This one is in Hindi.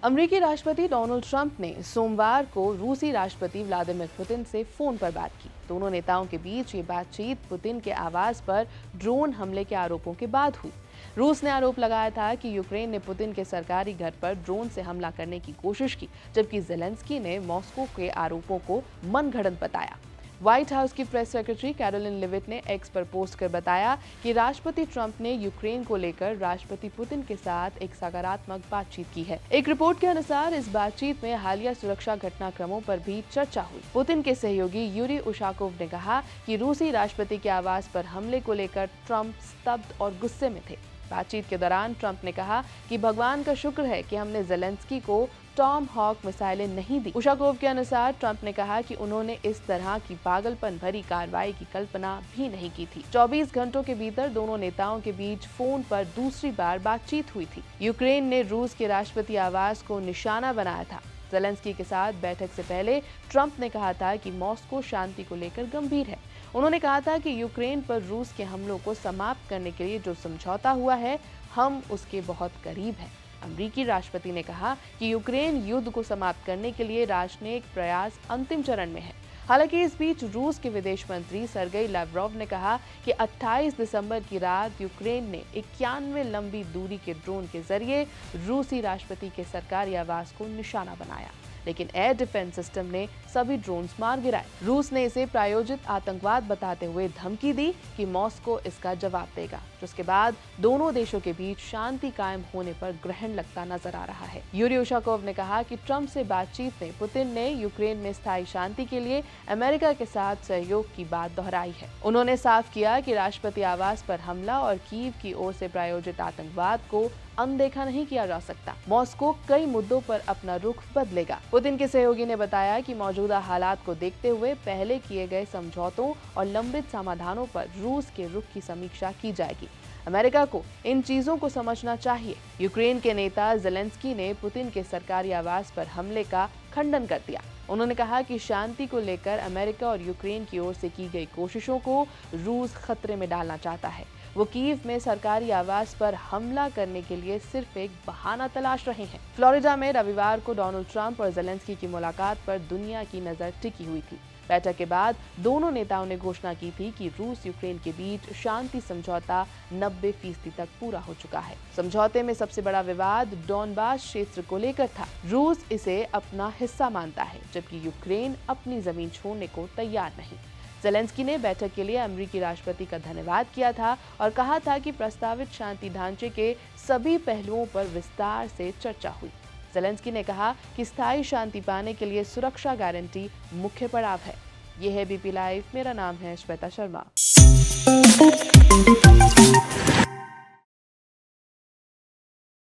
अमेरिकी राष्ट्रपति डोनाल्ड ट्रंप ने सोमवार को रूसी राष्ट्रपति व्लादिमीर पुतिन से फोन पर बात की। दोनों नेताओं के बीच ये बातचीत पुतिन के आवास पर ड्रोन हमले के आरोपों के बाद हुई। रूस ने आरोप लगाया था कि यूक्रेन ने पुतिन के सरकारी घर पर ड्रोन से हमला करने की कोशिश की, जबकि ज़ेलेंस्की ने मॉस्को के आरोपों को मनगढ़ंत बताया। व्हाइट हाउस की प्रेस सेक्रेटरी कैरोलिन लिविट ने एक्स पर पोस्ट कर बताया कि राष्ट्रपति ट्रंप ने यूक्रेन को लेकर राष्ट्रपति पुतिन के साथ एक सकारात्मक बातचीत की है। एक रिपोर्ट के अनुसार इस बातचीत में हालिया सुरक्षा घटनाक्रमों पर भी चर्चा हुई। पुतिन के सहयोगी यूरी उशाकोव ने कहा कि रूसी राष्ट्रपति के आवास पर हमले को लेकर ट्रंप स्तब्ध और गुस्से में थे। बातचीत के दौरान ट्रंप ने कहा कि भगवान का शुक्र है कि हमने ज़ेलेंस्की को टॉम हॉक मिसाइलें नहीं दी। उशाकोव के अनुसार ट्रंप ने कहा कि उन्होंने इस तरह की पागलपन भरी कार्रवाई की कल्पना भी नहीं की थी। 24 घंटों के भीतर दोनों नेताओं के बीच फोन पर दूसरी बार बातचीत हुई थी। यूक्रेन ने रूस के राष्ट्रपति आवास को निशाना बनाया था। ज़ेलेंस्की के साथ बैठक से पहले ट्रंप ने कहा था कि मॉस्को शांति को लेकर गंभीर है। उन्होंने कहा था कि यूक्रेन पर रूस के हमलों को समाप्त करने के लिए जो समझौता हुआ है, हम उसके बहुत करीब हैं। अमेरिकी राष्ट्रपति ने कहा कि यूक्रेन युद्ध को समाप्त करने के लिए राजनयिक प्रयास अंतिम चरण में है। हालांकि इस बीच रूस के विदेश मंत्री सर्गेई लाव्रोव ने कहा कि 28 दिसंबर की रात यूक्रेन ने 91 लंबी दूरी के ड्रोन के जरिए रूसी राष्ट्रपति के सरकारी आवास को निशाना बनाया, लेकिन एयर डिफेंस सिस्टम ने सभी ड्रोन्स मार गिराए। रूस ने इसे प्रायोजित आतंकवाद बताते हुए धमकी दी कि मॉस्को इसका जवाब देगा, जिसके बाद दोनों देशों के बीच शांति कायम होने पर ग्रहण लगता नजर आ रहा है। यूरी उशाकोव ने कहा कि ट्रंप से बातचीत में पुतिन ने यूक्रेन में स्थायी शांति के लिए अमेरिका के साथ सहयोग की बात दोहराई है। उन्होंने साफ किया कि राष्ट्रपति आवास पर हमला और कीव की ओर से प्रायोजित आतंकवाद को अनदेखा नहीं किया जा सकता। मॉस्को कई मुद्दों पर अपना रुख बदलेगा। पुतिन के सहयोगी ने बताया कि मौजूदा हालात को देखते हुए पहले किए गए समझौतों और लंबित समाधानों पर रूस के रुख की समीक्षा की जाएगी। अमेरिका को इन चीजों को समझना चाहिए। यूक्रेन के नेता ज़ेलेंस्की ने पुतिन के सरकारी आवास पर हमले का खंडन कर दिया। उन्होंने कहा कि शांति को लेकर अमेरिका और यूक्रेन की ओर से की गई कोशिशों को रूस खतरे में डालना चाहता है। वो कीव में सरकारी आवास पर हमला करने के लिए सिर्फ एक बहाना तलाश रहे हैं। फ्लोरिडा में रविवार को डोनाल्ड ट्रंप और ज़ेलेंस्की की मुलाकात पर दुनिया की नजर टिकी हुई थी। बैठक के बाद दोनों नेताओं ने घोषणा की थी कि रूस यूक्रेन के बीच शांति समझौता 90% तक पूरा हो चुका है। समझौते में सबसे बड़ा विवाद डोनबास क्षेत्र को लेकर था। रूस इसे अपना हिस्सा मानता है, जबकि यूक्रेन अपनी जमीन छोड़ने को तैयार नहीं। ज़ेलेंस्की ने बैठक के लिए अमेरिकी राष्ट्रपति का धन्यवाद किया था और कहा था कि प्रस्तावित शांति ढांचे के सभी पहलुओं पर विस्तार से चर्चा हुई। ज़ेलेंस्की ने कहा कि स्थायी शांति पाने के लिए सुरक्षा गारंटी मुख्य पड़ाव है। यह है बीपी लाइव। मेरा नाम है श्वेता शर्मा।